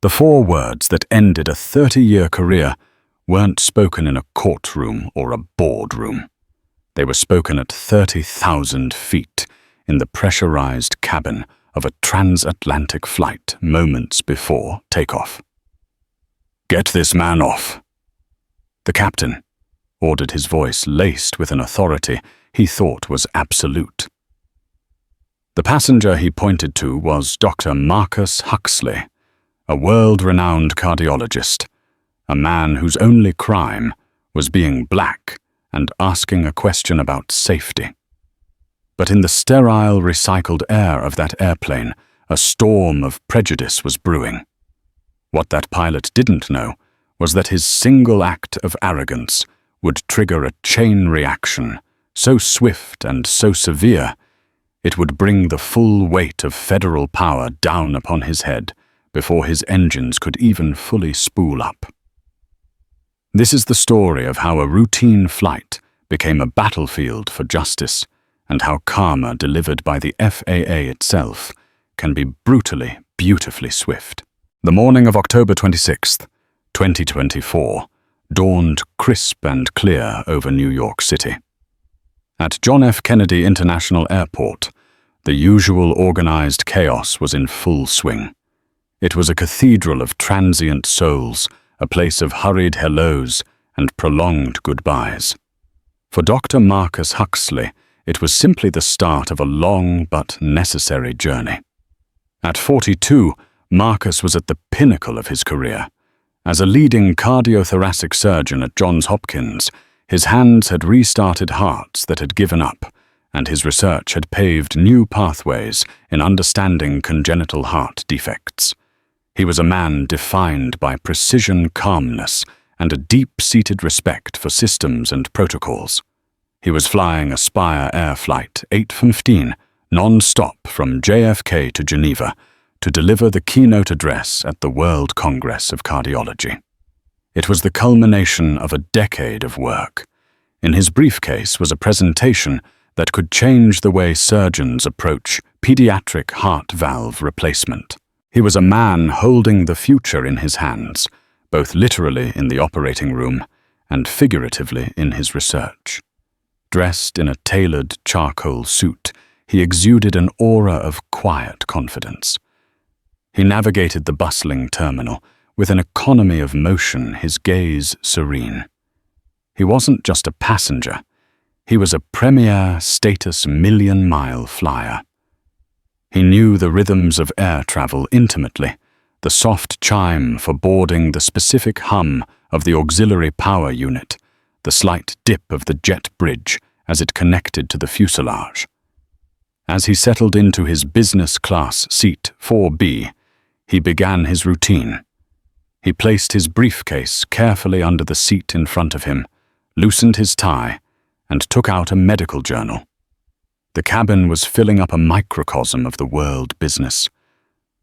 The 4 words that ended a 30-year career weren't spoken in a courtroom or a boardroom. They were spoken at 30,000 feet in the pressurized cabin of a transatlantic flight moments before takeoff. "Get this man off." The captain ordered, his voice laced with an authority he thought was absolute. The passenger he pointed to was Dr. Marcus Huxley, a world-renowned cardiologist, a man whose only crime was being black and asking a question about safety. But in the sterile, recycled air of that airplane, a storm of prejudice was brewing. What that pilot didn't know was that his single act of arrogance would trigger a chain reaction so swift and so severe it would bring the full weight of federal power down upon his head before his engines could even fully spool up. This is the story of how a routine flight became a battlefield for justice, and how karma delivered by the FAA itself can be brutally, beautifully swift. The morning of October 26th, 2024, dawned crisp and clear over New York City. At John F. Kennedy International Airport, the usual organized chaos was in full swing. It was a cathedral of transient souls, a place of hurried hellos and prolonged goodbyes. For Dr. Marcus Huxley, it was simply the start of a long but necessary journey. At 42, Marcus was at the pinnacle of his career. As a leading cardiothoracic surgeon at Johns Hopkins, his hands had restarted hearts that had given up, and his research had paved new pathways in understanding congenital heart defects. He was a man defined by precision calmness and a deep-seated respect for systems and protocols. He was flying a Spire Air Flight 815 non-stop from JFK to Geneva to deliver the keynote address at the World Congress of Cardiology. It was the culmination of a decade of work. In his briefcase was a presentation that could change the way surgeons approach pediatric heart valve replacement. He was a man holding the future in his hands, both literally in the operating room and figuratively in his research. Dressed in a tailored charcoal suit, he exuded an aura of quiet confidence. He navigated the bustling terminal with an economy of motion, his gaze serene. He wasn't just a passenger. He was a premier status million-mile flyer. He knew the rhythms of air travel intimately, the soft chime for boarding, the specific hum of the auxiliary power unit, the slight dip of the jet bridge as it connected to the fuselage. As he settled into his business class seat 4B, he began his routine. He placed his briefcase carefully under the seat in front of him, loosened his tie, and took out a medical journal. The cabin was filling up a microcosm of the world business.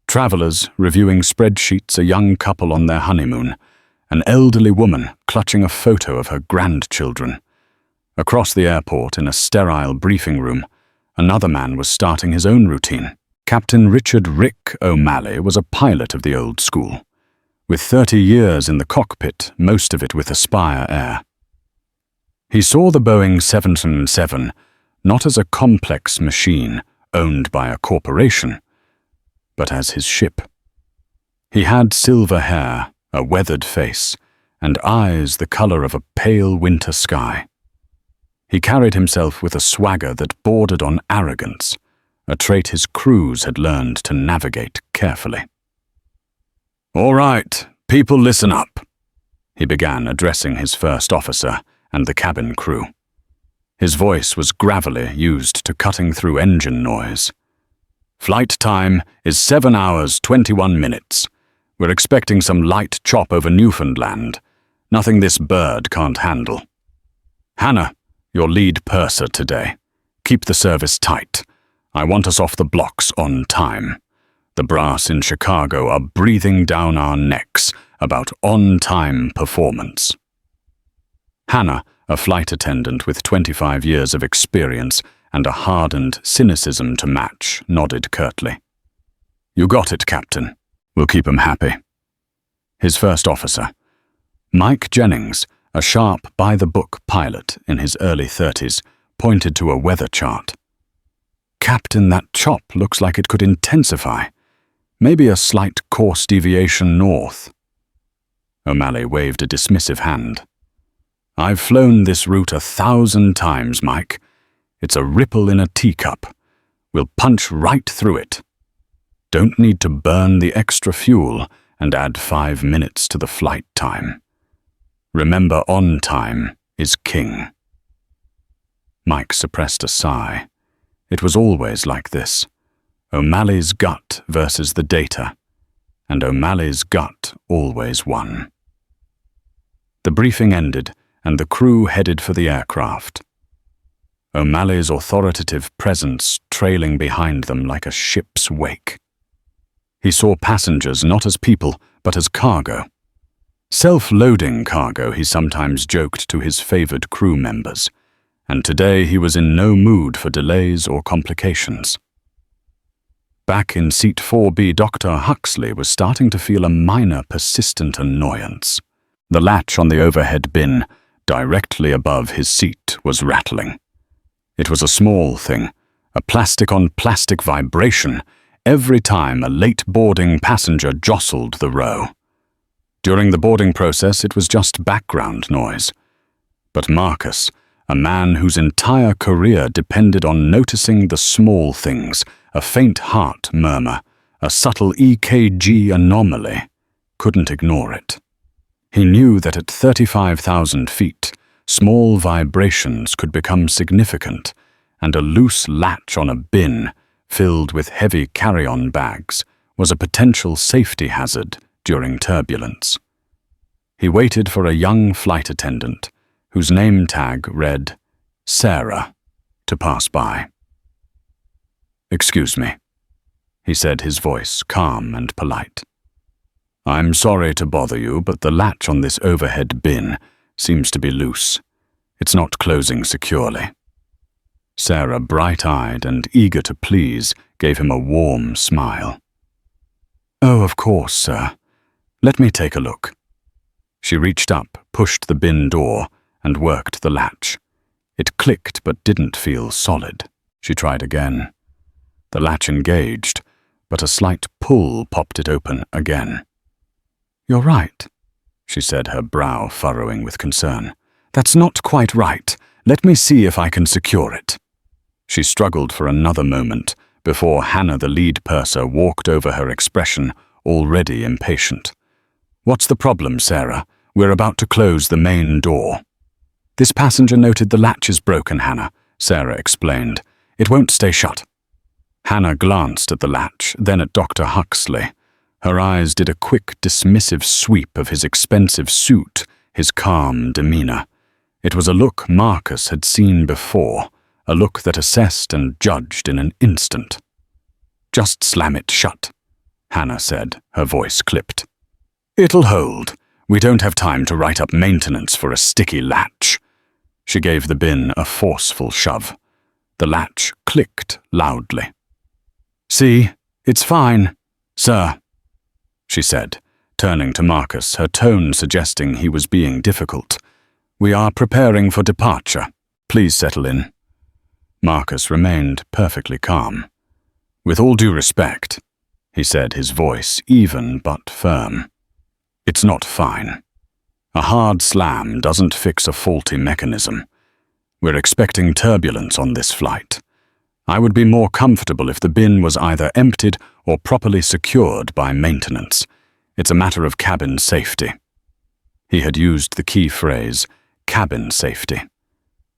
Travelers reviewing spreadsheets, a young couple on their honeymoon, an elderly woman clutching a photo of her grandchildren. Across the airport, in a sterile briefing room, another man was starting his own routine. Captain Richard "Rick" O'Malley was a pilot of the old school, with 30 years in the cockpit, most of it with Aspire Air. He saw the Boeing 777 not as a complex machine owned by a corporation, but as his ship. He had silver hair, a weathered face, and eyes the color of a pale winter sky. He carried himself with a swagger that bordered on arrogance, a trait his crews had learned to navigate carefully. "All right, people, listen up," he began, addressing his first officer and the cabin crew. His voice was gravelly, used to cutting through engine noise. "Flight time is 7 hours, 21 minutes. We're expecting some light chop over Newfoundland. Nothing this bird can't handle. Hannah, your lead purser today. Keep the service tight. I want us off the blocks on time. The brass in Chicago are breathing down our necks about on-time performance." Hannah, a flight attendant with 25 years of experience and a hardened cynicism to match, nodded curtly. "You got it, Captain. We'll keep 'em happy." His first officer. Mike Jennings, a sharp, by-the-book pilot in his early 30s, pointed to a weather chart. "Captain, that chop looks like it could intensify. Maybe a slight course deviation north." O'Malley waved a dismissive hand. "I've flown this route 1,000 times, Mike. It's a ripple in a teacup. We'll punch right through it. Don't need to burn the extra fuel and add 5 minutes to the flight time. Remember, on time is king." Mike suppressed a sigh. It was always like this. O'Malley's gut versus the data, and O'Malley's gut always won. The briefing ended, and the crew headed for the aircraft. O'Malley's authoritative presence trailing behind them like a ship's wake. He saw passengers not as people, but as cargo. Self-loading cargo, he sometimes joked to his favored crew members, and today he was in no mood for delays or complications. Back in seat 4B, Dr. Huxley was starting to feel a minor, persistent annoyance. The latch on the overhead bin, directly above his seat, was rattling. It was a small thing, a plastic-on-plastic vibration, every time a late boarding passenger jostled the row. During the boarding process, it was just background noise. But Marcus, a man whose entire career depended on noticing the small things, a faint heart murmur, a subtle EKG anomaly, couldn't ignore it. He knew that at 35,000 feet, small vibrations could become significant, and a loose latch on a bin, filled with heavy carry-on bags, was a potential safety hazard during turbulence. He waited for a young flight attendant, whose name tag read Sarah, to pass by. "Excuse me," he said, his voice calm and polite. "I'm sorry to bother you, but the latch on this overhead bin seems to be loose. It's not closing securely." Sarah, bright-eyed and eager to please, gave him a warm smile. "Oh, of course, sir. Let me take a look." She reached up, pushed the bin door, and worked the latch. It clicked but didn't feel solid. She tried again. The latch engaged, but a slight pull popped it open again. "You're right," she said, her brow furrowing with concern. "That's not quite right. Let me see if I can secure it." She struggled for another moment before Hannah, the lead purser, walked over her expression, already impatient. "What's the problem, Sarah? We're about to close the main door." "This passenger noted the latch is broken, Hannah," Sarah explained. "It won't stay shut." Hannah glanced at the latch, then at Dr. Huxley. Her eyes did a quick, dismissive sweep of his expensive suit, his calm demeanor. It was a look Marcus had seen before, a look that assessed and judged in an instant. "Just slam it shut," Hannah said, her voice clipped. "It'll hold. We don't have time to write up maintenance for a sticky latch." She gave the bin a forceful shove. The latch clicked loudly. "See, it's fine, sir," she said, turning to Marcus, her tone suggesting he was being difficult. "We are preparing for departure. Please settle in." Marcus remained perfectly calm. "With all due respect," he said, his voice even but firm, "it's not fine. A hard slam doesn't fix a faulty mechanism. We're expecting turbulence on this flight. I would be more comfortable if the bin was either emptied or properly secured by maintenance. It's a matter of cabin safety." He had used the key phrase, cabin safety.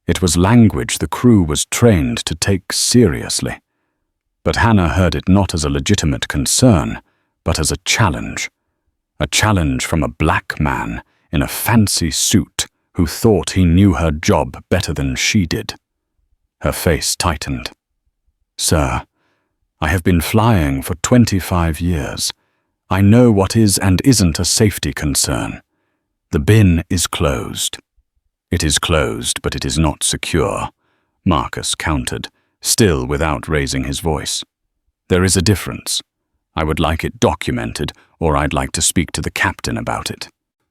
It was language the crew was trained to take seriously. But Hannah heard it not as a legitimate concern, but as a challenge. A challenge from a black man in a fancy suit who thought he knew her job better than she did. Her face tightened. "Sir, I have been flying for 25 years. I know what is and isn't a safety concern. The bin is closed." "It is closed, but it is not secure," Marcus countered, still without raising his voice. "There is a difference. I would like it documented, or I'd like to speak to the captain about it.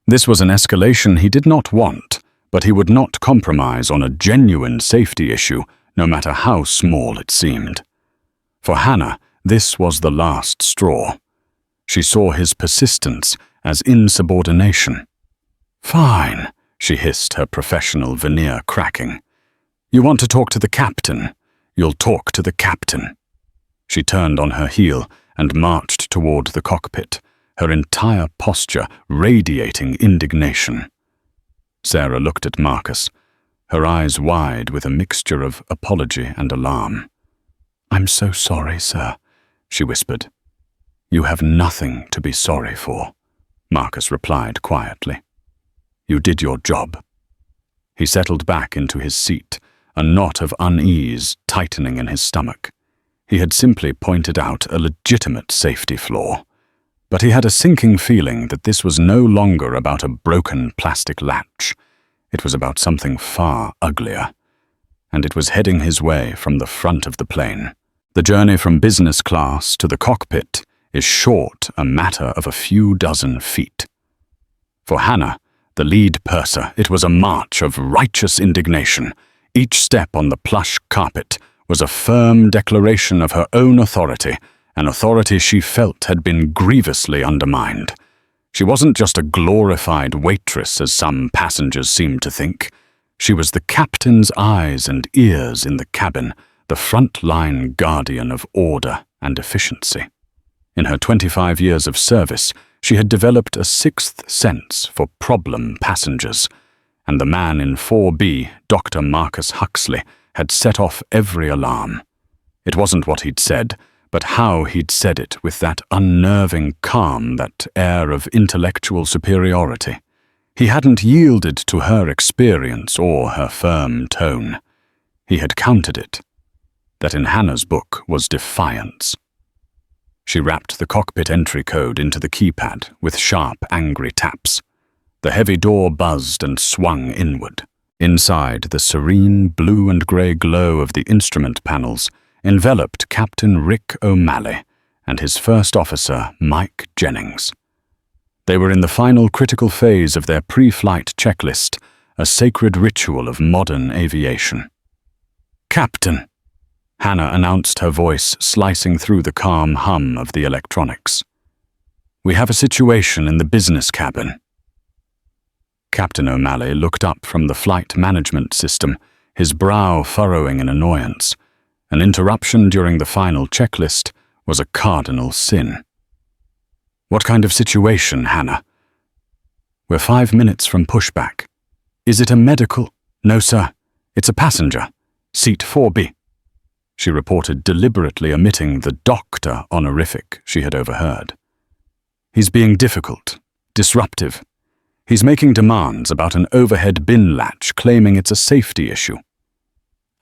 This was an escalation he did not want, but he would not compromise on a genuine safety issue, no matter how small it seemed. For Hannah, this was the last straw. She saw his persistence as insubordination. "Fine," she hissed, her professional veneer cracking. "You want to talk to the captain? You'll talk to the captain." She turned on her heel and marched toward the cockpit, her entire posture radiating indignation. Sarah looked at Marcus, her eyes wide with a mixture of apology and alarm. "I'm so sorry, sir," she whispered. "You have nothing to be sorry for," Marcus replied quietly. "You did your job." He settled back into his seat, a knot of unease tightening in his stomach. He had simply pointed out a legitimate safety flaw, but he had a sinking feeling that this was no longer about a broken plastic latch. It was about something far uglier, and it was heading his way from the front of the plane. The journey from business class to the cockpit is short, a matter of a few dozen feet. For Hannah, the lead purser, it was a march of righteous indignation. Each step on the plush carpet was a firm declaration of her own authority, an authority she felt had been grievously undermined. She wasn't just a glorified waitress, as some passengers seemed to think. She was the captain's eyes and ears in the cabin, the front-line guardian of order and efficiency. In her 25 years of service, she had developed a sixth sense for problem passengers, and the man in 4B, Dr. Marcus Huxley, had set off every alarm. It wasn't what he'd said, but how he'd said it with that unnerving calm, that air of intellectual superiority. He hadn't yielded to her experience or her firm tone. He had countered it. That in Hannah's book was defiance. She wrapped the cockpit entry code into the keypad with sharp, angry taps. The heavy door buzzed and swung inward. Inside, the serene blue and grey glow of the instrument panels enveloped Captain Rick O'Malley and his first officer, Mike Jennings. They were in the final critical phase of their pre-flight checklist, a sacred ritual of modern aviation. "Captain," Hannah announced, her voice slicing through the calm hum of the electronics. "We have a situation in the business cabin." Captain O'Malley looked up from the flight management system, his brow furrowing in annoyance. An interruption during the final checklist was a cardinal sin. "What kind of situation, Hannah?" "We're 5 minutes from pushback." "Is it a medical?" "No, sir. It's a passenger. Seat 4B." She reported, deliberately omitting the doctor honorific she had overheard. "He's being difficult, disruptive. He's making demands about an overhead bin latch, claiming it's a safety issue.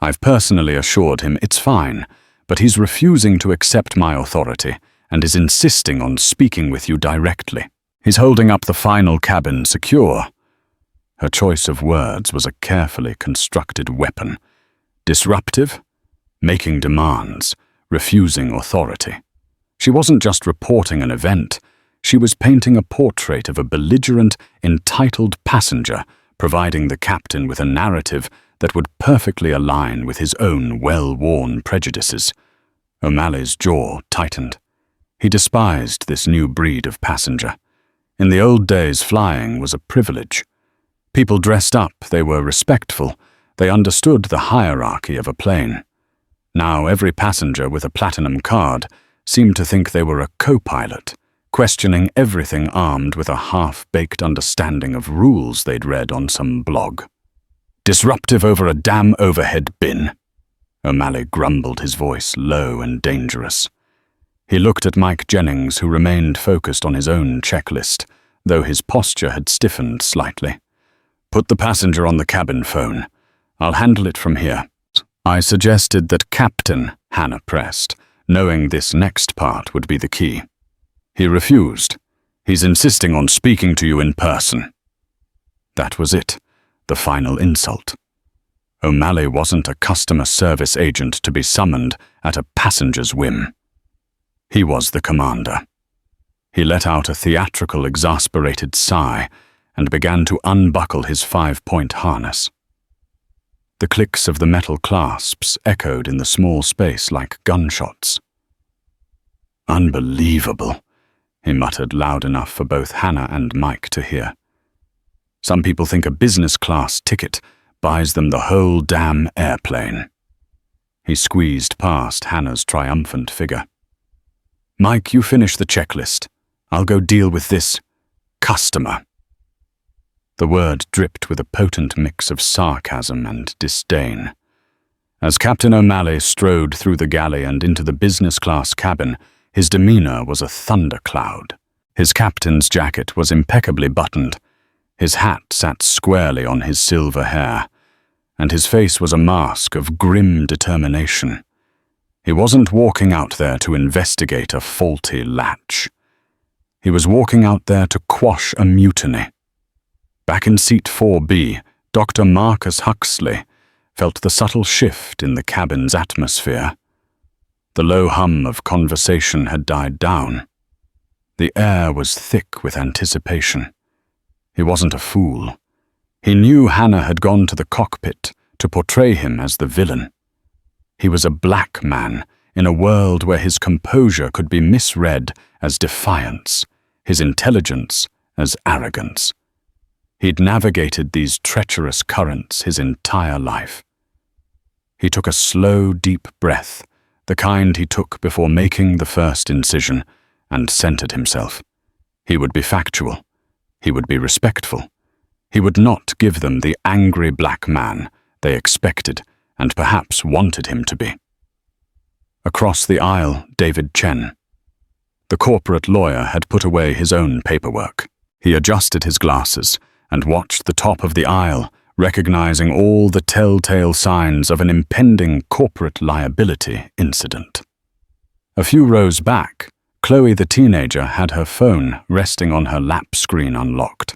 I've personally assured him it's fine, but he's refusing to accept my authority and is insisting on speaking with you directly. He's holding up the final cabin secure." Her choice of words was a carefully constructed weapon. Disruptive, making demands, refusing authority. She wasn't just reporting an event. She was painting a portrait of a belligerent, entitled passenger, providing the captain with a narrative that would perfectly align with his own well-worn prejudices. O'Malley's jaw tightened. He despised this new breed of passenger. In the old days, flying was a privilege. People dressed up, they were respectful, they understood the hierarchy of a plane. Now every passenger with a platinum card seemed to think they were a co-pilot, questioning everything armed with a half-baked understanding of rules they'd read on some blog. "Disruptive over a damn overhead bin," O'Malley grumbled, his voice low and dangerous. He looked at Mike Jennings, who remained focused on his own checklist, though his posture had stiffened slightly. "Put the passenger on the cabin phone. I'll handle it from here." "I suggested that Captain," Hannah pressed, knowing this next part would be the key. "He refused. He's insisting on speaking to you in person." That was it, the final insult. O'Malley wasn't a customer service agent to be summoned at a passenger's whim. He was the commander. He let out a theatrical, exasperated sigh and began to unbuckle his 5-point harness. The clicks of the metal clasps echoed in the small space like gunshots. "Unbelievable," he muttered loud enough for both Hannah and Mike to hear. "Some people think a business-class ticket buys them the whole damn airplane." He squeezed past Hannah's triumphant figure. "Mike, you finish the checklist. I'll go deal with this customer." The word dripped with a potent mix of sarcasm and disdain. As Captain O'Malley strode through the galley and into the business-class cabin, his demeanor was a thundercloud. His captain's jacket was impeccably buttoned, his hat sat squarely on his silver hair, and his face was a mask of grim determination. He wasn't walking out there to investigate a faulty latch. He was walking out there to quash a mutiny. Back in seat 4B, Dr. Marcus Huxley felt the subtle shift in the cabin's atmosphere. The low hum of conversation had died down. The air was thick with anticipation. He wasn't a fool. He knew Hannah had gone to the cockpit to portray him as the villain. He was a black man in a world where his composure could be misread as defiance, his intelligence as arrogance. He'd navigated these treacherous currents his entire life. He took a slow, deep breath, the kind he took before making the first incision, and centered himself. He would be factual. He would be respectful. He would not give them the angry black man they expected and perhaps wanted him to be. Across the aisle, David Chen. The corporate lawyer had put away his own paperwork. He adjusted his glasses and watched the top of the aisle, recognizing all the telltale signs of an impending corporate liability incident. A few rows back, Chloe the teenager had her phone resting on her lap screen unlocked.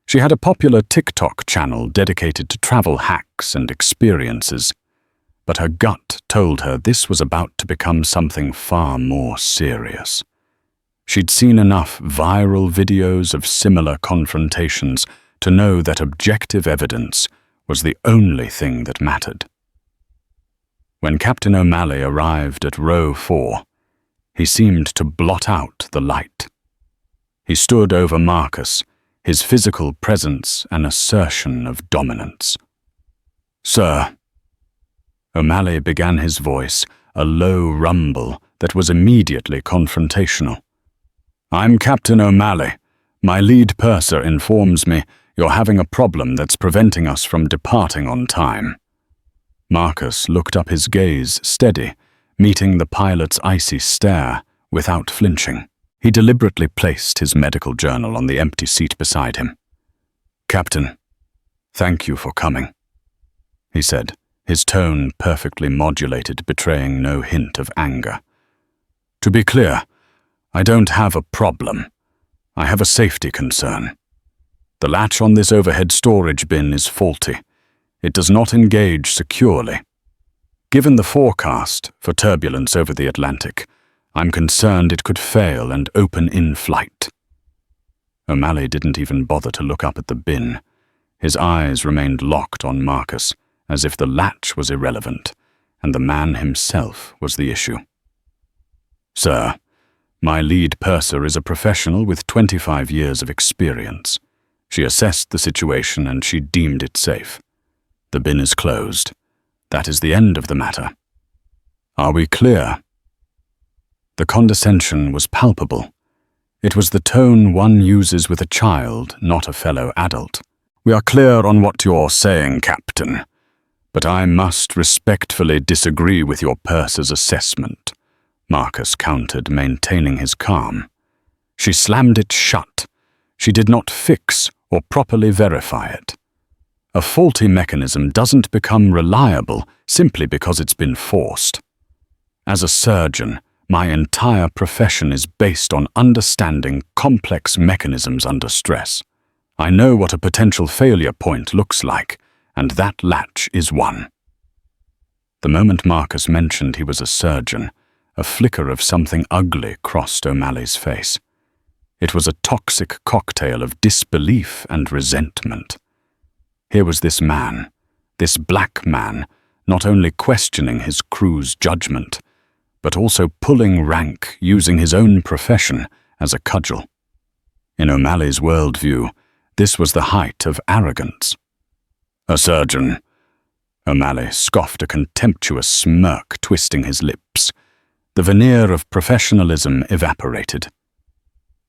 She had a popular TikTok channel dedicated to travel hacks and experiences, but her gut told her this was about to become something far more serious. She'd seen enough viral videos of similar confrontations to know that objective evidence was the only thing that mattered. When Captain O'Malley arrived at row 4, he seemed to blot out the light. He stood over Marcus, his physical presence an assertion of dominance. "Sir." O'Malley began his voice, a low rumble that was immediately confrontational. "I'm Captain O'Malley. My lead purser informs me you're having a problem that's preventing us from departing on time." Marcus looked up, his gaze steady, meeting the pilot's icy stare without flinching. He deliberately placed his medical journal on the empty seat beside him. "Captain, thank you for coming," he said, his tone perfectly modulated, betraying no hint of anger. "To be clear, I don't have a problem. I have a safety concern. The latch on this overhead storage bin is faulty. It does not engage securely. Given the forecast for turbulence over the Atlantic, I'm concerned it could fail and open in flight." O'Malley didn't even bother to look up at the bin. His eyes remained locked on Marcus, as if the latch was irrelevant, and the man himself was the issue. "Sir, my lead purser is a professional with 25 years of experience. She assessed the situation and she deemed it safe. The bin is closed. That is the end of the matter. Are we clear?" The condescension was palpable. It was the tone one uses with a child, not a fellow adult. "We are clear on what you're saying, Captain, but I must respectfully disagree with your purser's assessment," Marcus countered, maintaining his calm. "She slammed it shut. She did not fix or properly verify it. A faulty mechanism doesn't become reliable simply because it's been forced. As a surgeon, my entire profession is based on understanding complex mechanisms under stress. I know what a potential failure point looks like, and that latch is one." The moment Marcus mentioned he was a surgeon, a flicker of something ugly crossed O'Malley's face. It was a toxic cocktail of disbelief and resentment. Here was this man, this black man, not only questioning his crew's judgment, but also pulling rank using his own profession as a cudgel. In O'Malley's worldview, this was the height of arrogance. "A surgeon," O'Malley scoffed, a contemptuous smirk twisting his lips. The veneer of professionalism evaporated.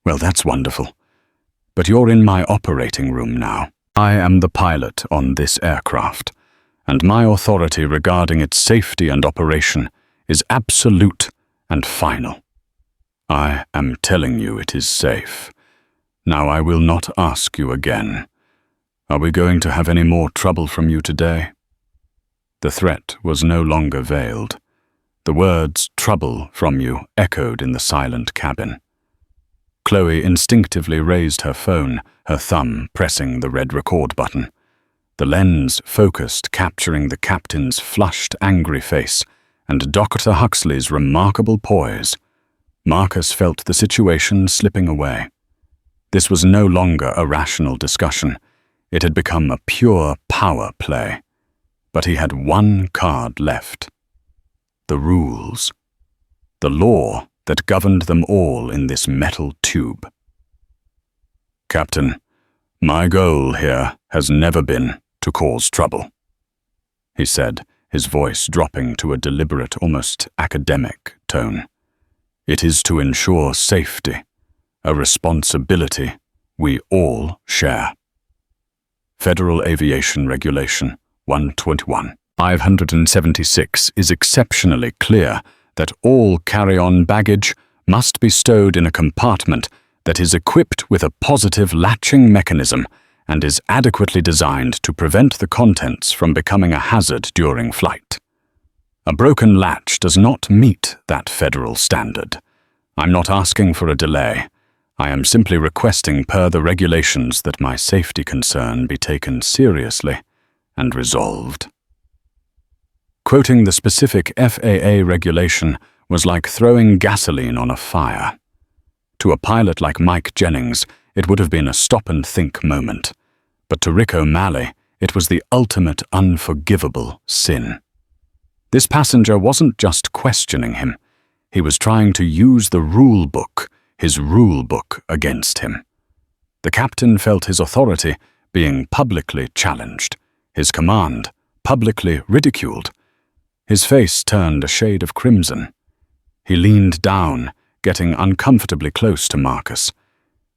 "Well, that's wonderful. But you're in my operating room now. I am the pilot on this aircraft, and my authority regarding its safety and operation is absolute and final. I am telling you it is safe. Now I will not ask you again. Are we going to have any more trouble from you today?" The threat was no longer veiled. The words "trouble from you" echoed in the silent cabin. Chloe instinctively raised her phone, her thumb pressing the red record button. The lens focused, capturing the captain's flushed, angry face and Dr. Huxley's remarkable poise. Marcus felt the situation slipping away. This was no longer a rational discussion. It had become a pure power play. But he had one card left. The rules. The law that governed them all in this metal tube. "Captain, my goal here has never been to cause trouble," he said, his voice dropping to a deliberate, almost academic tone. "It is to ensure safety, a responsibility we all share." Federal Aviation Regulation 121-576 is exceptionally clear that all carry-on baggage must be stowed in a compartment that is equipped with a positive latching mechanism and is adequately designed to prevent the contents from becoming a hazard during flight. A broken latch does not meet that federal standard. I'm not asking for a delay. I am simply requesting per the regulations that my safety concern be taken seriously and resolved. Quoting the specific FAA regulation was like throwing gasoline on a fire. To a pilot like Mike Jennings, it would have been a stop-and-think moment. But to Rick O'Malley, it was the ultimate unforgivable sin. This passenger wasn't just questioning him. He was trying to use the rule book, his rule book, against him. The captain felt his authority being publicly challenged, his command publicly ridiculed. His face turned a shade of crimson. He leaned down, getting uncomfortably close to Marcus.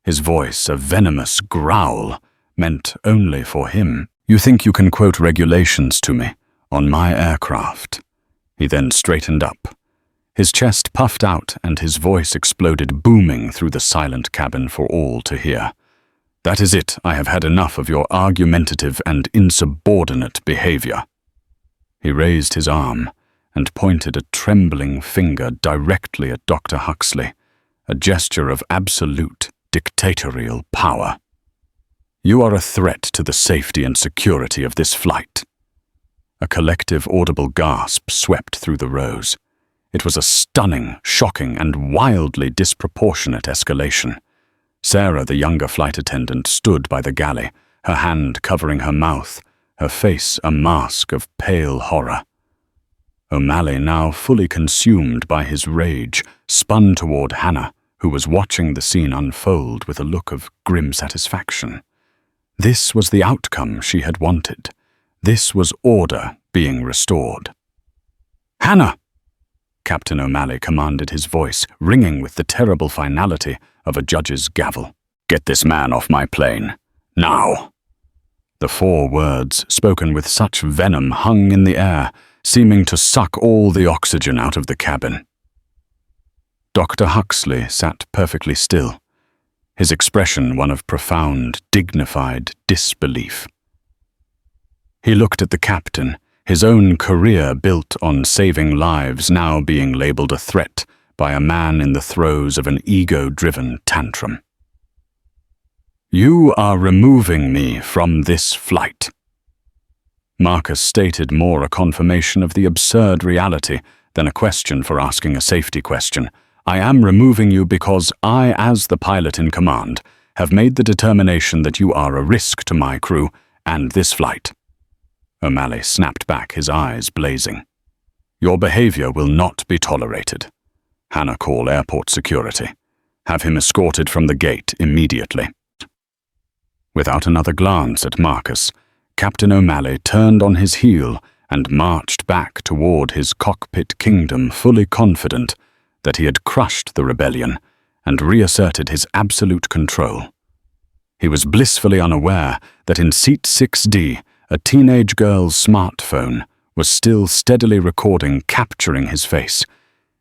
His voice, a venomous growl, meant only for him. "You think you can quote regulations to me on my aircraft?" He then straightened up. His chest puffed out and his voice exploded, booming through the silent cabin for all to hear. "That is it. I have had enough of your argumentative and insubordinate behavior." He raised his arm and pointed a trembling finger directly at Dr. Huxley, a gesture of absolute dictatorial power. "You are a threat to the safety and security of this flight." A collective audible gasp swept through the rows. It was a stunning, shocking, and wildly disproportionate escalation. Sarah, the younger flight attendant, stood by the galley, her hand covering her mouth, her face a mask of pale horror. O'Malley, now fully consumed by his rage, spun toward Hannah, who was watching the scene unfold with a look of grim satisfaction. This was the outcome she had wanted. This was order being restored. "Hannah!" Captain O'Malley commanded, his voice ringing with the terrible finality of a judge's gavel. "Get this man off my plane. Now!" The 4 words, spoken with such venom, hung in the air, seeming to suck all the oxygen out of the cabin. Dr. Huxley sat perfectly still, his expression one of profound, dignified disbelief. He looked at the captain, his own career built on saving lives now being labeled a threat by a man in the throes of an ego-driven tantrum. "You are removing me from this flight." Marcus stated, more a confirmation of the absurd reality then a question for asking a safety question. I am removing you because I, as the pilot in command, have made the determination that you are a risk to my crew and this flight. O'Malley snapped back, his eyes blazing. Your behavior will not be tolerated. Hannah, call airport security. Have him escorted from the gate immediately. Without another glance at Marcus, Captain O'Malley turned on his heel and marched back toward his cockpit kingdom, fully confident that he had crushed the rebellion and reasserted his absolute control. He was blissfully unaware that in seat 6D, a teenage girl's smartphone was still steadily recording, capturing his face,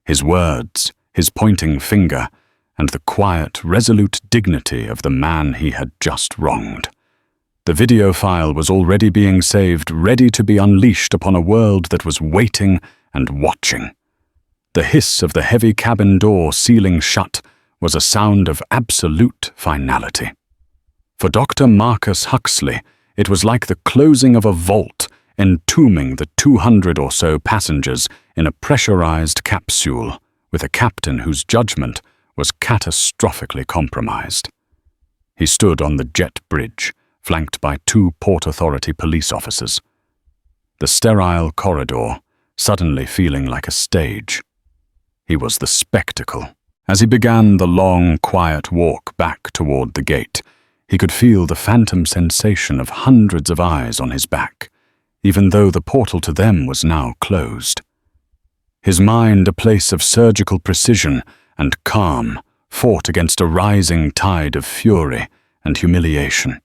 his words, his pointing finger, and the quiet, resolute dignity of the man he had just wronged. The video file was already being saved, ready to be unleashed upon a world that was waiting and watching. The hiss of the heavy cabin door sealing shut was a sound of absolute finality. For Dr. Marcus Huxley, it was like the closing of a vault, entombing the 200 or so passengers in a pressurized capsule with a captain whose judgment was catastrophically compromised. He stood on the jet bridge, flanked by 2 Port Authority police officers. The sterile corridor suddenly feeling like a stage. He was the spectacle. As he began the long, quiet walk back toward the gate, he could feel the phantom sensation of hundreds of eyes on his back, even though the portal to them was now closed. His mind, a place of surgical precision and calm, fought against a rising tide of fury and humiliation.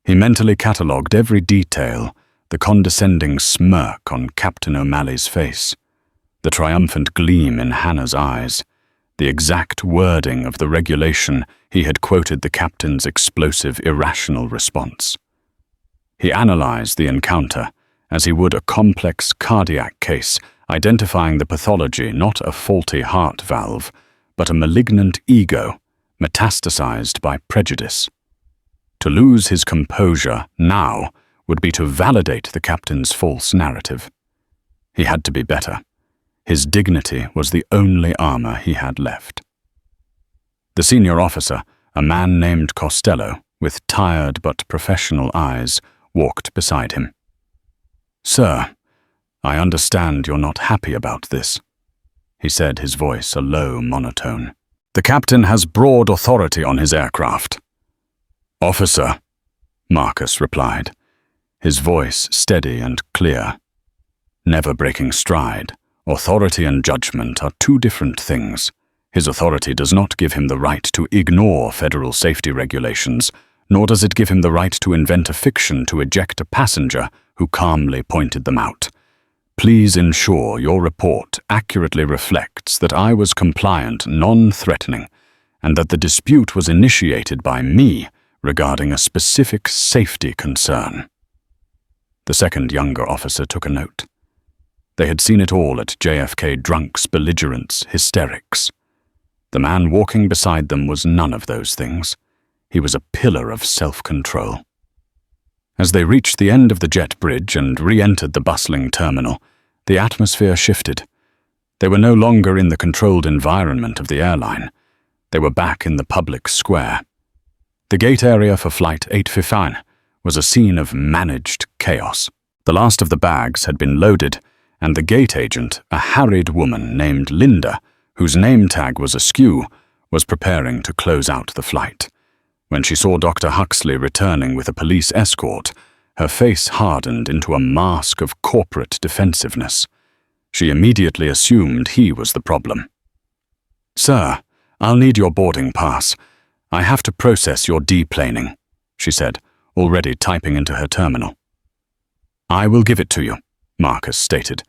He mentally catalogued every detail, the condescending smirk on Captain O'Malley's face, the triumphant gleam in Hannah's eyes, the exact wording of the regulation he had quoted the captain's explosive, irrational response. He analyzed the encounter as he would a complex cardiac case, identifying the pathology, not a faulty heart valve, but a malignant ego, metastasized by prejudice. To lose his composure now would be to validate the captain's false narrative. He had to be better. His dignity was the only armor he had left. The senior officer, a man named Costello, with tired but professional eyes, walked beside him. "Sir, I understand you're not happy about this," he said, his voice a low monotone. "The captain has broad authority on his aircraft." "Officer," Marcus replied, his voice steady and clear. Never breaking stride, authority and judgment are 2 different things. His authority does not give him the right to ignore federal safety regulations, nor does it give him the right to invent a fiction to eject a passenger who calmly pointed them out. Please ensure your report accurately reflects that I was compliant, non-threatening, and that the dispute was initiated by me regarding a specific safety concern. The second younger officer took a note. They had seen it all at JFK drunks, belligerents, hysterics. The man walking beside them was none of those things. He was a pillar of self-control. As they reached the end of the jet bridge and re-entered the bustling terminal, the atmosphere shifted. They were no longer in the controlled environment of the airline. They were back in the public square. The gate area for Flight 815 was a scene of managed chaos. The last of the bags had been loaded, and the gate agent, a harried woman named Linda, whose name tag was askew, was preparing to close out the flight. When she saw Dr. Huxley returning with a police escort, her face hardened into a mask of corporate defensiveness. She immediately assumed he was the problem. "Sir, I'll need your boarding pass. I have to process your deplaning," she said, already typing into her terminal. "I will give it to you," Marcus stated,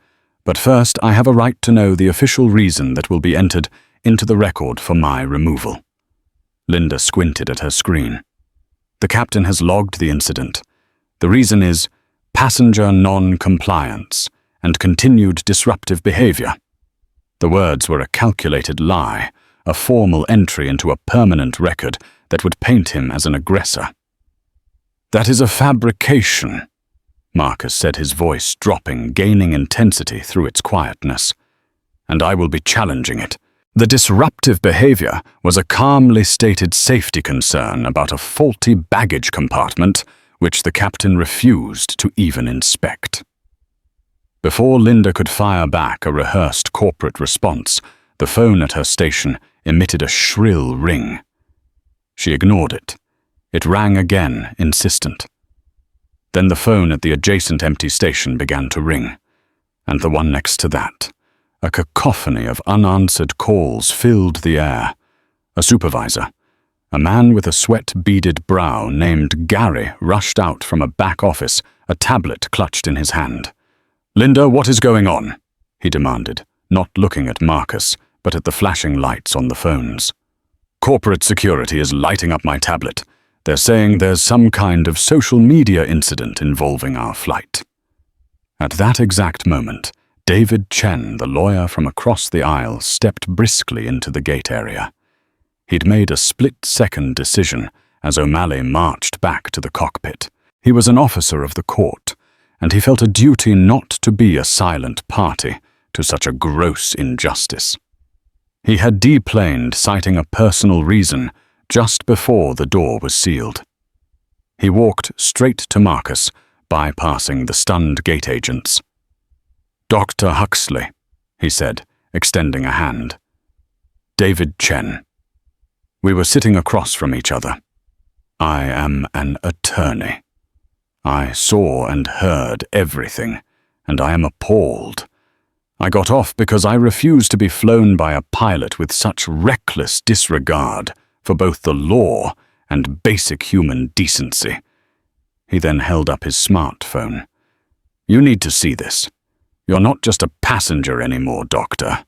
"but first I have a right to know the official reason that will be entered into the record for my removal." Linda squinted at her screen. "The captain has logged the incident. The reason is passenger non-compliance and continued disruptive behavior." The words were a calculated lie, a formal entry into a permanent record that would paint him as an aggressor. "That is a fabrication," Marcus said, his voice dropping, gaining intensity through its quietness. and I will be challenging it. The disruptive behavior was a calmly stated safety concern about a faulty baggage compartment which the captain refused to even inspect. Before Linda could fire back a rehearsed corporate response, the phone at her station emitted a shrill ring. She ignored it. It rang again, insistent. Then the phone at the adjacent empty station began to ring, and the one next to that. A cacophony of unanswered calls filled the air. A supervisor, a man with a sweat-beaded brow named Gary, rushed out from a back office, a tablet clutched in his hand. "Linda, what is going on?" he demanded, not looking at Marcus, but at the flashing lights on the phones. "Corporate security is lighting up my tablet. They're saying there's some kind of social media incident involving our flight." At that exact moment, David Chen, the lawyer from across the aisle, stepped briskly into the gate area. He'd made a split-second decision as O'Malley marched back to the cockpit. He was an officer of the court, and he felt a duty not to be a silent party to such a gross injustice. He had deplaned, citing a personal reason, just before the door was sealed. He walked straight to Marcus, bypassing the stunned gate agents. "Dr. Huxley," he said, extending a hand. "David Chen." We were sitting across from each other. I am an attorney. I saw and heard everything, and I am appalled. I got off because I refused to be flown by a pilot with such reckless disregard for both the law and basic human decency. He then held up his smartphone. "You need to see this. You're not just a passenger anymore, Doctor.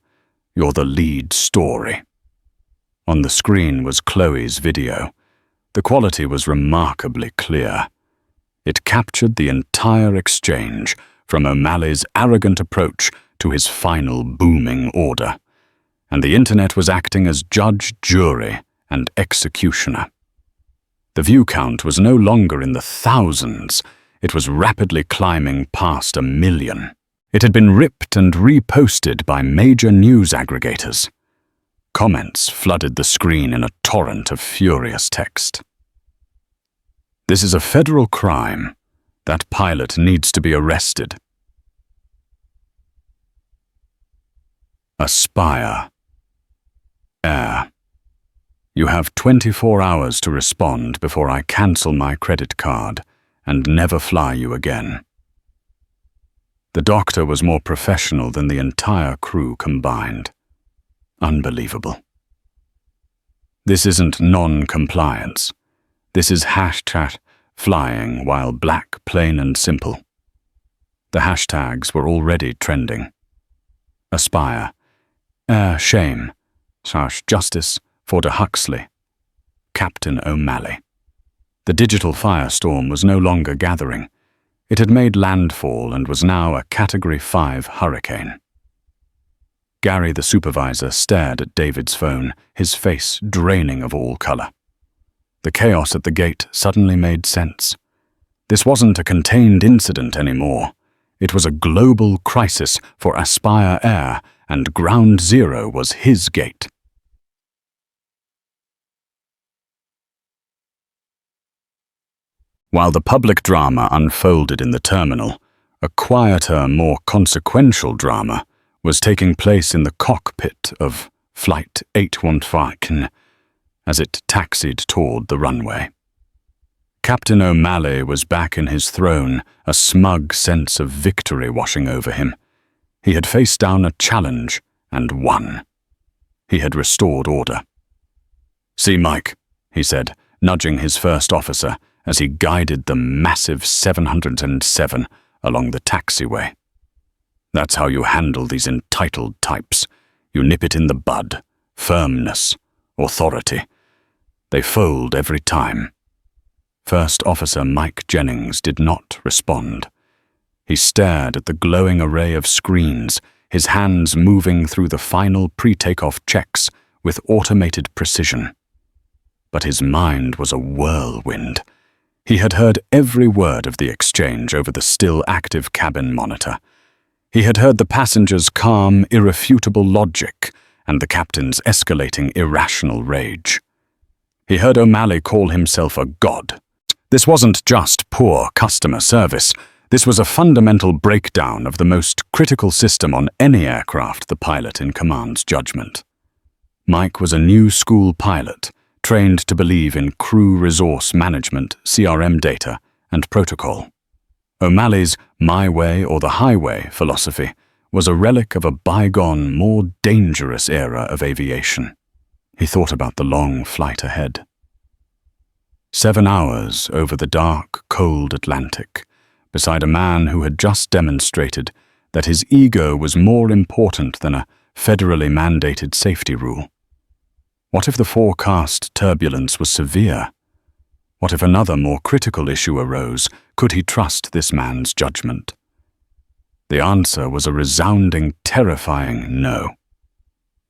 You're the lead story." On the screen was Chloe's video. The quality was remarkably clear. It captured the entire exchange, from O'Malley's arrogant approach to his final booming order. And the internet was acting as judge, jury, and executioner. The view count was no longer in the thousands. It was rapidly climbing past 1 million. It had been ripped and reposted by major news aggregators. Comments flooded the screen in a torrent of furious text. "This is a federal crime. That pilot needs to be arrested." Aspire. Air. You have 24 hours to respond before I cancel my credit card and never fly you again. The doctor was more professional than the entire crew combined. Unbelievable. This isn't non-compliance. This is hashtag flying while black, plain and simple. The hashtags were already trending. Aspire. Air shame. / justice for the Huxley. Captain O'Malley. The digital firestorm was no longer gathering. It had made landfall and was now a Category 5 hurricane. Gary, the supervisor, stared at David's phone, his face draining of all color. The chaos at the gate suddenly made sense. This wasn't a contained incident anymore. It was a global crisis for Aspire Air, and Ground Zero was his gate. While the public drama unfolded in the terminal, a quieter, more consequential drama was taking place in the cockpit of Flight 815 as it taxied toward the runway. Captain O'Malley was back in his throne, a smug sense of victory washing over him. He had faced down a challenge and won. He had restored order. "See, Mike," he said, nudging his first officer as he guided the massive 707 along the taxiway. "That's how you handle these entitled types. You nip it in the bud. Firmness. Authority. They fold every time." First Officer Mike Jennings did not respond. He stared at the glowing array of screens, his hands moving through the final pre-takeoff checks with automated precision. But his mind was a whirlwind. He had heard every word of the exchange over the still-active cabin monitor. He had heard the passengers' calm, irrefutable logic and the captain's escalating irrational rage. He heard O'Malley call himself a god. This wasn't just poor customer service. This was a fundamental breakdown of the most critical system on any aircraft the pilot in command's judgment. Mike was a new school pilot, trained to believe in crew resource management, CRM data, and protocol. O'Malley's my way or the highway philosophy was a relic of a bygone, more dangerous era of aviation. He thought about the long flight ahead. 7 hours over the dark, cold Atlantic, beside a man who had just demonstrated that his ego was more important than a federally mandated safety rule. What if the forecast turbulence was severe? What if another, more critical issue arose? Could he trust this man's judgment? The answer was a resounding, terrifying no.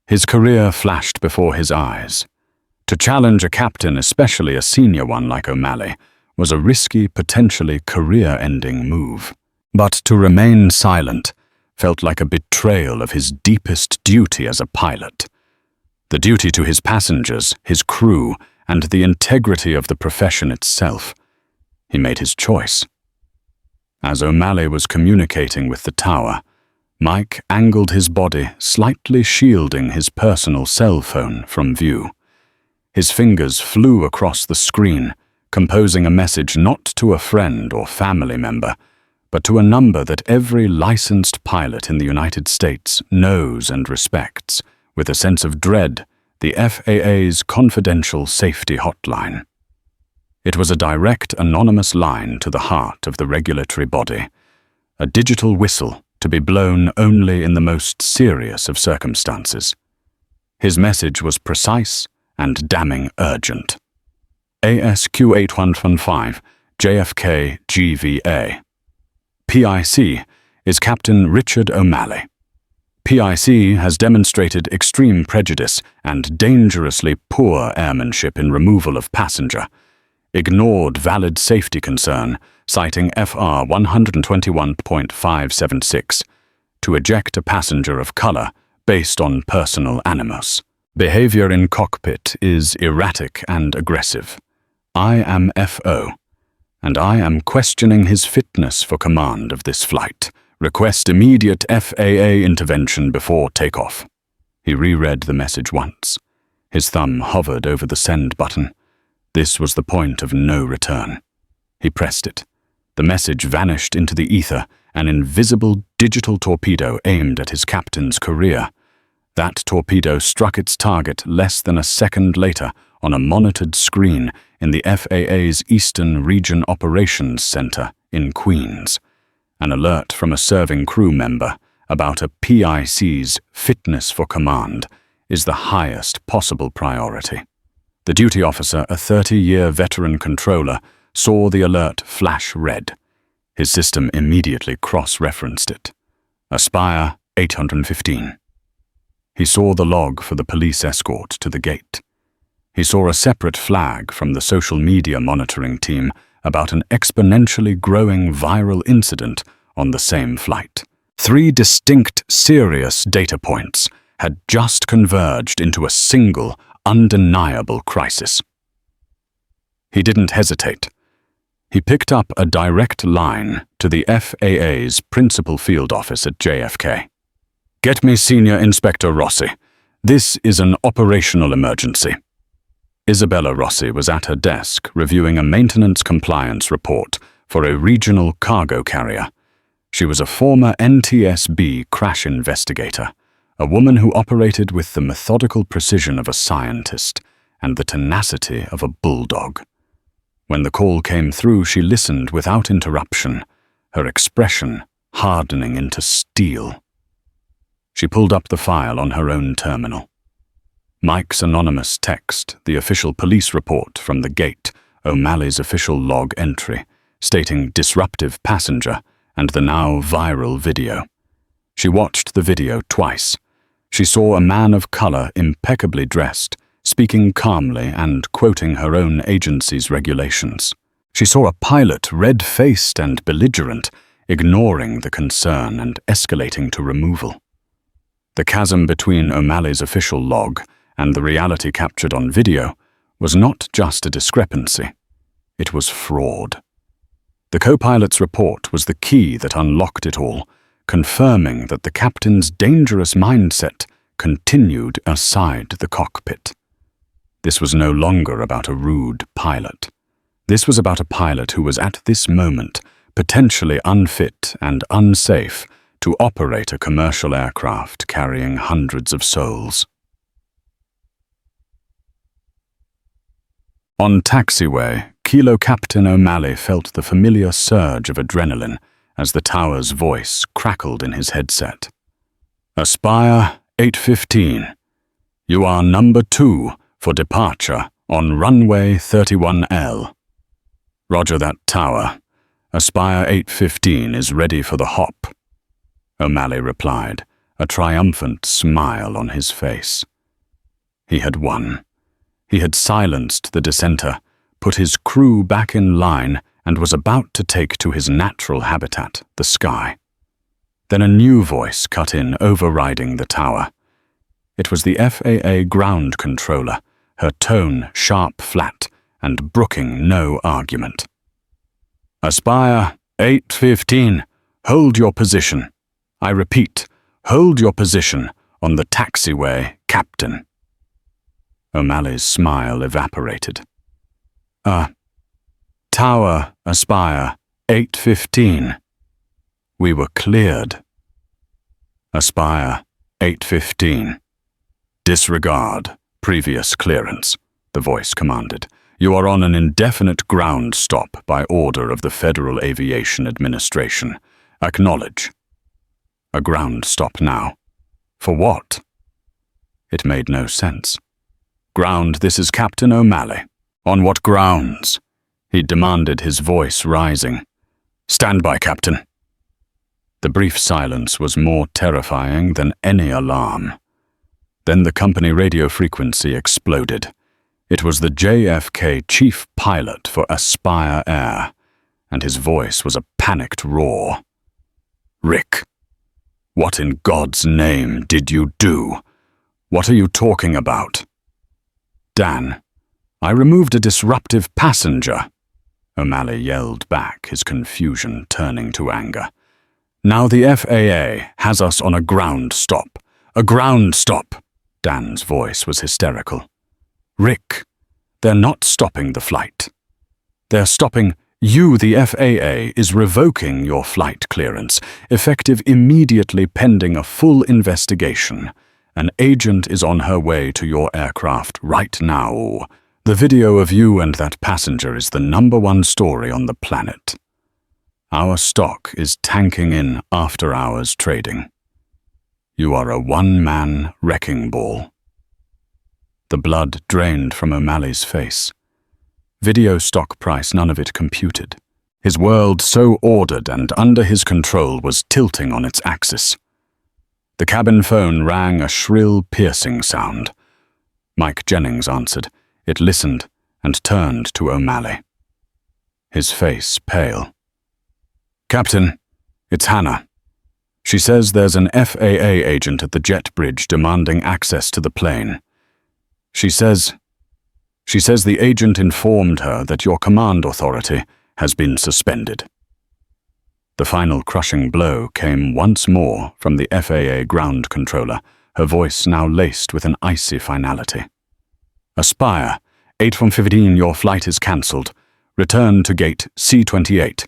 His career flashed before his eyes. To challenge a captain, especially a senior one like O'Malley, was a risky, potentially career-ending move. But to remain silent felt like a betrayal of his deepest duty as a pilot. The duty to his passengers, his crew, and the integrity of the profession itself. He made his choice. As O'Malley was communicating with the tower, Mike angled his body, slightly shielding his personal cell phone from view. His fingers flew across the screen, composing a message not to a friend or family member, but to a number that every licensed pilot in the United States knows and respects, with a sense of dread, the FAA's confidential safety hotline. It was a direct, anonymous line to the heart of the regulatory body, a digital whistle to be blown only in the most serious of circumstances. His message was precise and damning urgent. ASQ 8115, JFK GVA. PIC is Captain Richard O'Malley. PIC has demonstrated extreme prejudice and dangerously poor airmanship in removal of passenger, ignored valid safety concern, citing FR 121.576, to eject a passenger of color based on personal animus. Behavior in cockpit is erratic and aggressive. I am FO, and I am questioning his fitness for command of this flight. Request immediate FAA intervention before takeoff. He reread the message once. His thumb hovered over the send button. This was the point of no return. He pressed it. The message vanished into the ether, an invisible digital torpedo aimed at his captain's career. That torpedo struck its target less than a second later on a monitored screen in the FAA's Eastern Region Operations Center in Queens. An alert from a serving crew member about a PIC's fitness for command is the highest possible priority. The duty officer, a 30-year veteran controller, saw the alert flash red. His system immediately cross-referenced it. Aspire 815. He saw the log for the police escort to the gate. He saw a separate flag from the social media monitoring team about an exponentially growing viral incident on the same flight. 3 distinct, serious data points had just converged into a single, undeniable crisis. He didn't hesitate. He picked up a direct line to the FAA's principal field office at JFK. Get me Senior Inspector Rossi. This is an operational emergency. Isabella Rossi was at her desk reviewing a maintenance compliance report for a regional cargo carrier. She was a former NTSB crash investigator, a woman who operated with the methodical precision of a scientist and the tenacity of a bulldog. When the call came through, she listened without interruption, her expression hardening into steel. She pulled up the file on her own terminal. Mike's anonymous text, the official police report from the gate, O'Malley's official log entry, stating disruptive passenger, and the now viral video. She watched the video twice. She saw a man of color impeccably dressed, speaking calmly and quoting her own agency's regulations. She saw a pilot red-faced and belligerent, ignoring the concern and escalating to removal. The chasm between O'Malley's official log and the reality captured on video was not just a discrepancy. It was fraud. The co-pilot's report was the key that unlocked it all, confirming that the captain's dangerous mindset continued outside the cockpit. This was no longer about a rude pilot. This was about a pilot who was at this moment potentially unfit and unsafe to operate a commercial aircraft carrying hundreds of souls. On taxiway, Kilo Captain O'Malley felt the familiar surge of adrenaline as the tower's voice crackled in his headset. Aspire 815. You are number 2 for departure on runway 31L. Roger that, tower. Aspire 815 is ready for the hop. O'Malley replied, a triumphant smile on his face. He had won. He had silenced the dissenter, put his crew back in line, and was about to take to his natural habitat, the sky. Then a new voice cut in, overriding the tower. It was the FAA ground controller, her tone sharp flat and brooking no argument. Aspire 815, hold your position. I repeat, hold your position on the taxiway, Captain. O'Malley's smile evaporated. Tower, Aspire 815. We were cleared. Aspire 815. Disregard previous clearance, the voice commanded. You are on an indefinite ground stop by order of the Federal Aviation Administration. Acknowledge. A ground stop now. For what? It made no sense. Ground, this is Captain O'Malley. On what grounds? He demanded, his voice rising. Stand by, Captain. The brief silence was more terrifying than any alarm. Then the company radio frequency exploded. It was the JFK chief pilot for Aspire Air, and his voice was a panicked roar. Rick, what in God's name did you do? What are you talking about? Dan, I removed a disruptive passenger. O'Malley yelled back, his confusion turning to anger. Now the FAA has us on a ground stop. A ground stop! Dan's voice was hysterical. Rick, they're not stopping the flight. They're stopping you. The FAA is revoking your flight clearance, effective immediately pending a full investigation. An agent is on her way to your aircraft right now. The video of you and that passenger is the #1 story on the planet. Our stock is tanking in after-hours trading. You are a one-man wrecking ball. The blood drained from O'Malley's face. Video stock price, none of it computed. His world, so ordered and under his control, was tilting on its axis. The cabin phone rang a shrill, piercing sound. Mike Jennings answered. It listened and turned to O'Malley. His face pale. Captain, it's Hannah. She says there's an FAA agent at the jet bridge demanding access to the plane. She says the agent informed her that your command authority has been suspended. The final crushing blow came once more from the FAA ground controller, her voice now laced with an icy finality. Aspire 815, your flight is cancelled. Return to gate C28.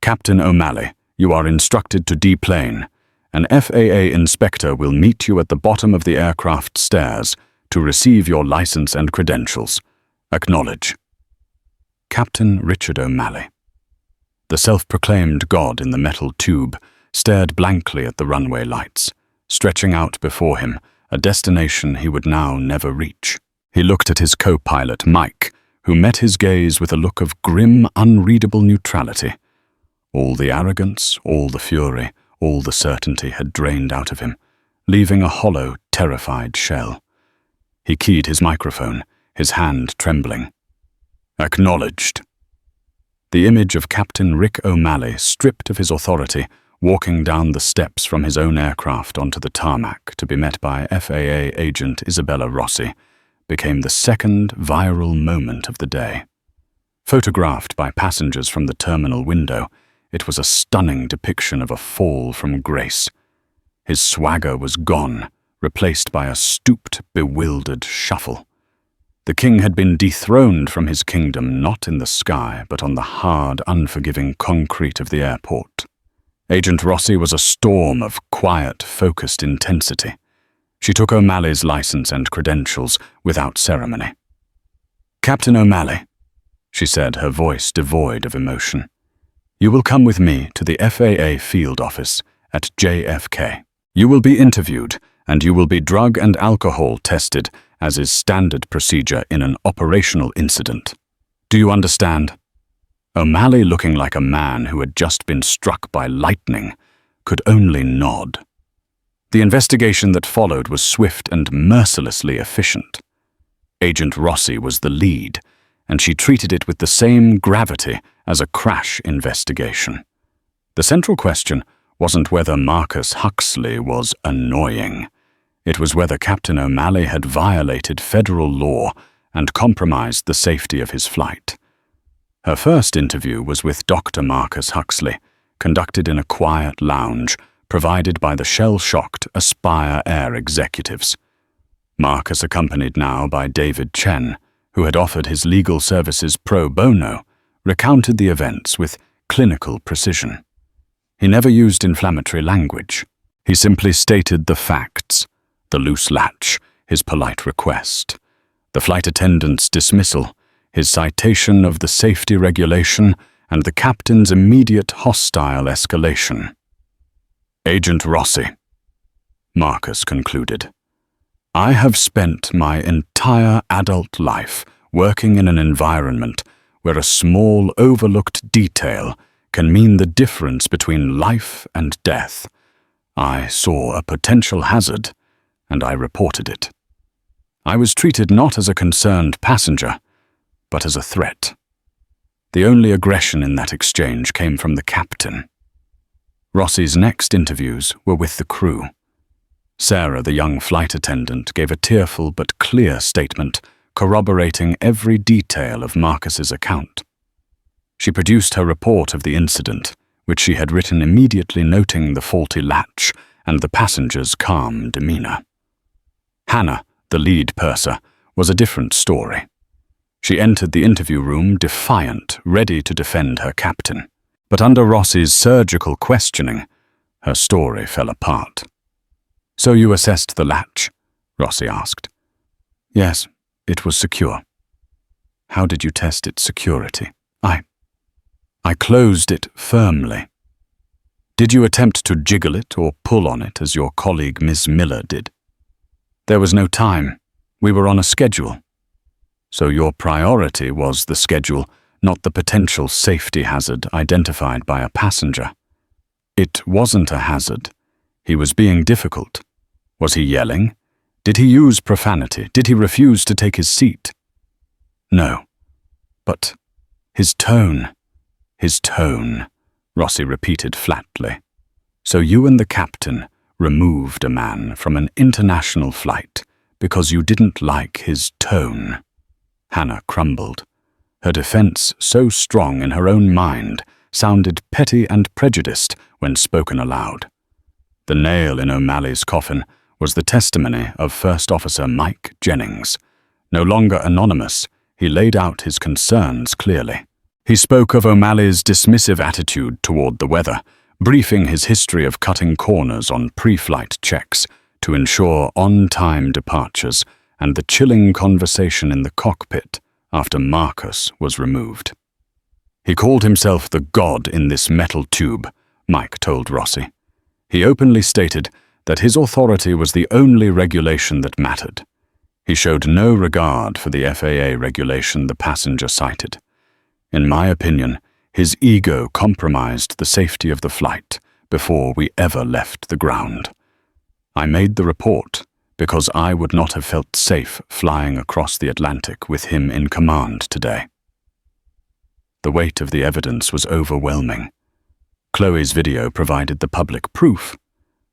Captain O'Malley, you are instructed to deplane. An FAA inspector will meet you at the bottom of the aircraft stairs to receive your license and credentials. Acknowledge. Captain Richard O'Malley. The self-proclaimed god in the metal tube stared blankly at the runway lights, stretching out before him a destination he would now never reach. He looked at his co-pilot, Mike, who met his gaze with a look of grim, unreadable neutrality. All the arrogance, all the fury, all the certainty had drained out of him, leaving a hollow, terrified shell. He keyed his microphone, his hand trembling. Acknowledged. The image of Captain Rick O'Malley, stripped of his authority, walking down the steps from his own aircraft onto the tarmac to be met by FAA agent Isabella Rossi, became the second viral moment of the day. Photographed by passengers from the terminal window, it was a stunning depiction of a fall from grace. His swagger was gone, replaced by a stooped, bewildered shuffle. The king had been dethroned from his kingdom not in the sky, but on the hard, unforgiving concrete of the airport. Agent Rossi was a storm of quiet, focused intensity. She took O'Malley's license and credentials without ceremony. "Captain O'Malley," she said, her voice devoid of emotion, "you will come with me to the FAA field office at JFK. You will be interviewed, and you will be drug and alcohol tested, as is standard procedure in an operational incident. Do you understand?" O'Malley, looking like a man who had just been struck by lightning, could only nod. The investigation that followed was swift and mercilessly efficient. Agent Rossi was the lead, and she treated it with the same gravity as a crash investigation. The central question wasn't whether Marcus Huxley was annoying. It was whether Captain O'Malley had violated federal law and compromised the safety of his flight. Her first interview was with Dr. Marcus Huxley, conducted in a quiet lounge provided by the shell-shocked Aspire Air executives. Marcus, accompanied now by David Chen, who had offered his legal services pro bono, recounted the events with clinical precision. He never used inflammatory language. He simply stated the facts: the loose latch, his polite request; the flight attendant's dismissal, his citation of the safety regulation, and the captain's immediate hostile escalation. "Agent Rossi," Marcus concluded, "I have spent my entire adult life working in an environment where a small, overlooked detail can mean the difference between life and death. I saw a potential hazard, and I reported it. I was treated not as a concerned passenger, but as a threat. The only aggression in that exchange came from the captain." Rossi's next interviews were with the crew. Sarah, the young flight attendant, gave a tearful but clear statement, corroborating every detail of Marcus's account. She produced her report of the incident, which she had written immediately noting the faulty latch and the passenger's calm demeanor. Hannah, the lead purser, was a different story. She entered the interview room defiant, ready to defend her captain. But under Rossi's surgical questioning, her story fell apart. "So you assessed the latch?" Rossi asked. "Yes, it was secure." "How did you test its security?" I closed it firmly." "Did you attempt to jiggle it or pull on it as your colleague Miss Miller did?" "There was no time. We were on a schedule." "So your priority was the schedule, not the potential safety hazard identified by a passenger." "It wasn't a hazard. He was being difficult. Was he yelling? Did he use profanity? Did he refuse to take his seat?" "No. But his tone, Rossi repeated flatly. "So you and the captain removed a man from an international flight because you didn't like his tone." Hannah crumbled. Her defense, so strong in her own mind, sounded petty and prejudiced when spoken aloud. The nail in O'Malley's coffin was the testimony of First Officer Mike Jennings. No longer anonymous, he laid out his concerns clearly. He spoke of O'Malley's dismissive attitude toward the weather, briefing his history of cutting corners on pre-flight checks to ensure on-time departures, and the chilling conversation in the cockpit after Marcus was removed. "He called himself the god in this metal tube," Mike told Rossi. "He openly stated that his authority was the only regulation that mattered. He showed no regard for the FAA regulation the passenger cited. In my opinion, his ego compromised the safety of the flight before we ever left the ground. I made the report because I would not have felt safe flying across the Atlantic with him in command today." The weight of the evidence was overwhelming. Chloe's video provided the public proof.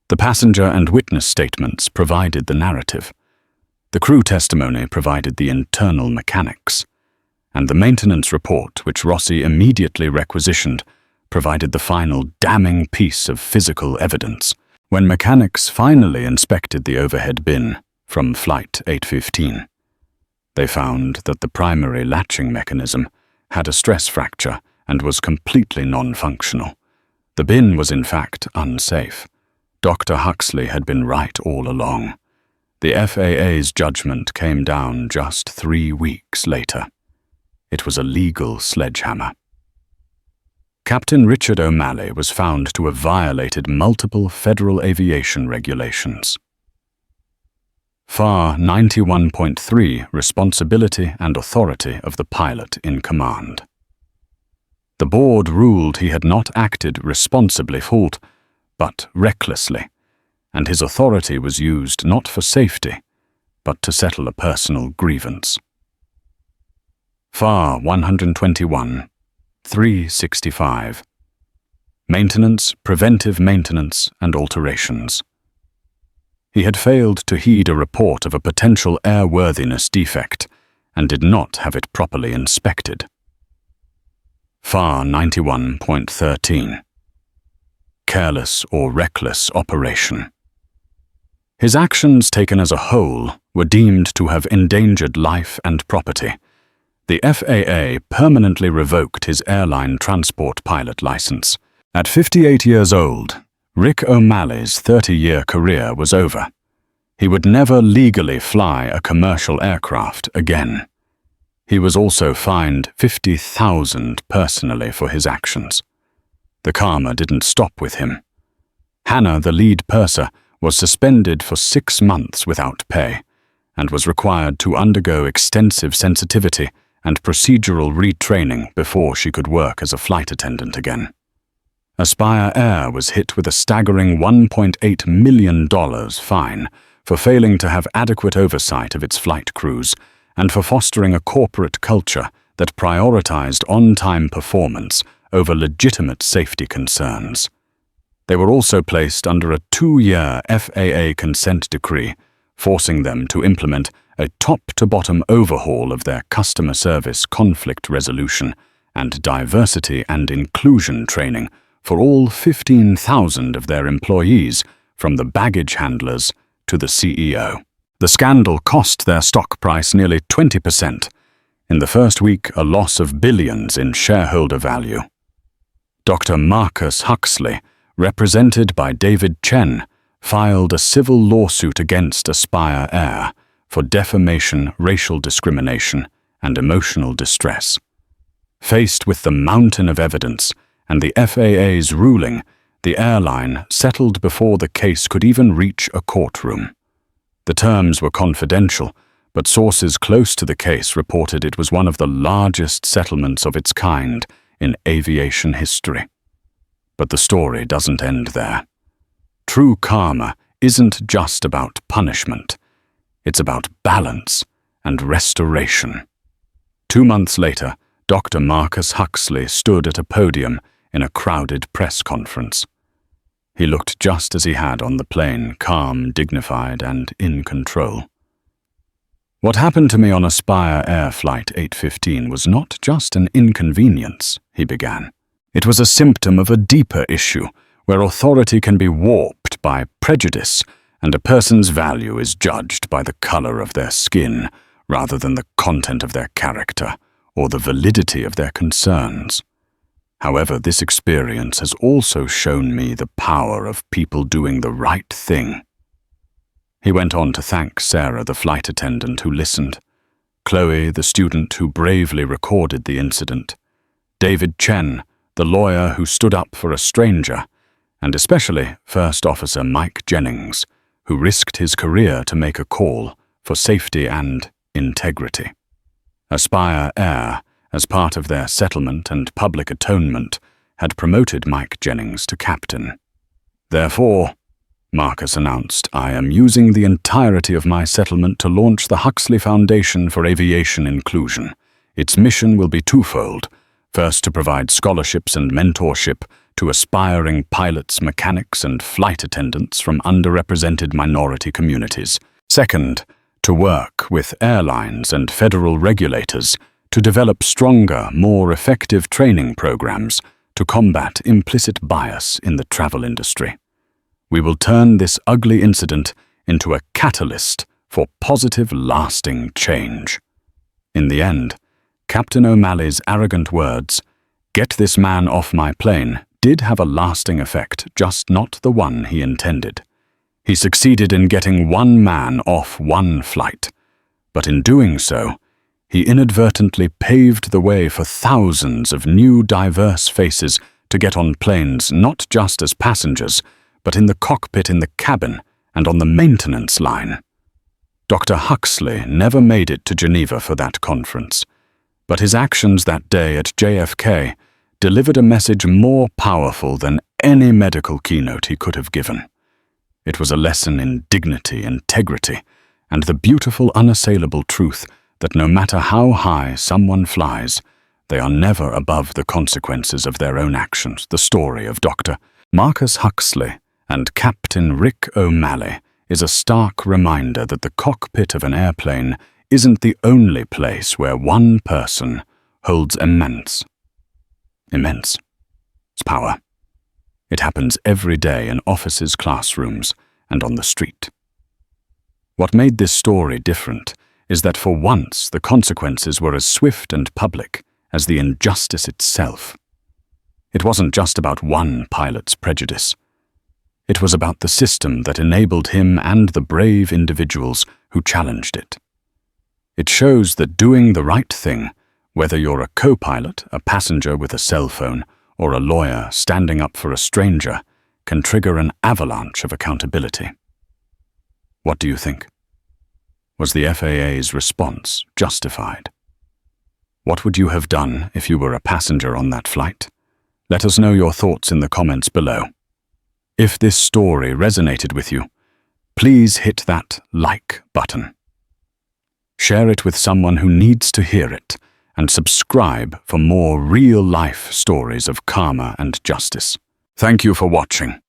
The passenger and witness statements provided the narrative. The crew testimony provided the internal mechanics. And the maintenance report, which Rossi immediately requisitioned, provided the final damning piece of physical evidence. When mechanics finally inspected the overhead bin from Flight 815, they found that the primary latching mechanism had a stress fracture and was completely non-functional. The bin was in fact unsafe. Dr. Huxley had been right all along. The FAA's judgment came down just 3 weeks later. It was a legal sledgehammer. Captain Richard O'Malley was found to have violated multiple federal aviation regulations. FAA 91.3 Responsibility and Authority of the Pilot in Command. The board ruled he had not acted responsibly fault, but recklessly, and his authority was used not for safety, but to settle a personal grievance. FAR 121, 365. Maintenance, preventive maintenance, and alterations. He had failed to heed a report of a potential airworthiness defect and did not have it properly inspected. FAR 91.13. Careless or reckless operation. His actions taken as a whole were deemed to have endangered life and property. The FAA permanently revoked his airline transport pilot license. At 58 years old, Rick O'Malley's 30-year career was over. He would never legally fly a commercial aircraft again. He was also fined $50,000 personally for his actions. The karma didn't stop with him. Hannah, the lead purser, was suspended for 6 months without pay and was required to undergo extensive sensitivity and procedural retraining before she could work as a flight attendant again. Aspire Air was hit with a staggering $1.8 million fine for failing to have adequate oversight of its flight crews and for fostering a corporate culture that prioritized on-time performance over legitimate safety concerns. They were also placed under a 2-year FAA consent decree, forcing them to implement a top-to-bottom overhaul of their customer service conflict resolution and diversity and inclusion training for all 15,000 of their employees, from the baggage handlers to the CEO. The scandal cost their stock price nearly 20%. In the first week, a loss of billions in shareholder value. Dr. Marcus Huxley, represented by David Chen, filed a civil lawsuit against Aspire Air for defamation, racial discrimination, and emotional distress. Faced with the mountain of evidence and the FAA's ruling, the airline settled before the case could even reach a courtroom. The terms were confidential, but sources close to the case reported it was one of the largest settlements of its kind in aviation history. But the story doesn't end there. True karma isn't just about punishment. It's about balance and restoration. 2 months later, Dr. Marcus Huxley stood at a podium in a crowded press conference. He looked just as he had on the plane, calm, dignified, and in control. What happened to me on Aspire Air Flight 815 was not just an inconvenience, he began. It was a symptom of a deeper issue, where authority can be warped by prejudice, and a person's value is judged by the color of their skin, rather than the content of their character, or the validity of their concerns. However, this experience has also shown me the power of people doing the right thing. He went on to thank Sarah, the flight attendant who listened, Chloe, the student who bravely recorded the incident, David Chen, the lawyer who stood up for a stranger, and especially First Officer Mike Jennings, who risked his career to make a call for safety and integrity. Aspire Air, as part of their settlement and public atonement, had promoted Mike Jennings to captain. Therefore, Marcus announced, I am using the entirety of my settlement to launch the Huxley Foundation for Aviation Inclusion. Its mission will be twofold: First, to provide scholarships and mentorship to aspiring pilots, mechanics, and flight attendants from underrepresented minority communities. Second, to work with airlines and federal regulators to develop stronger, more effective training programs to combat implicit bias in the travel industry. We will turn this ugly incident into a catalyst for positive, lasting change. In the end, Captain O'Malley's arrogant words, "Get this man off my plane," did have a lasting effect, just not the one he intended. He succeeded in getting one man off one flight, but in doing so, he inadvertently paved the way for thousands of new diverse faces to get on planes not just as passengers, but in the cockpit, in the cabin, and on the maintenance line. Dr. Huxley never made it to Geneva for that conference, but his actions that day at JFK delivered a message more powerful than any medical keynote he could have given. It was a lesson in dignity, integrity, and the beautiful, unassailable truth that no matter how high someone flies, they are never above the consequences of their own actions. The story of Dr. Marcus Huxley and Captain Rick O'Malley is a stark reminder that the cockpit of an airplane isn't the only place where one person holds immense power. It happens every day in offices, classrooms, and on the street. What made this story different is that for once the consequences were as swift and public as the injustice itself. It wasn't just about one pilot's prejudice. It was about the system that enabled him and the brave individuals who challenged it. It shows that doing the right thing, whether you're a co-pilot, a passenger with a cell phone, or a lawyer standing up for a stranger, can trigger an avalanche of accountability. What do you think? Was the FAA's response justified? What would you have done if you were a passenger on that flight? Let us know your thoughts in the comments below. If this story resonated with you, please hit that like button. Share it with someone who needs to hear it, and subscribe for more real-life stories of karma and justice. Thank you for watching.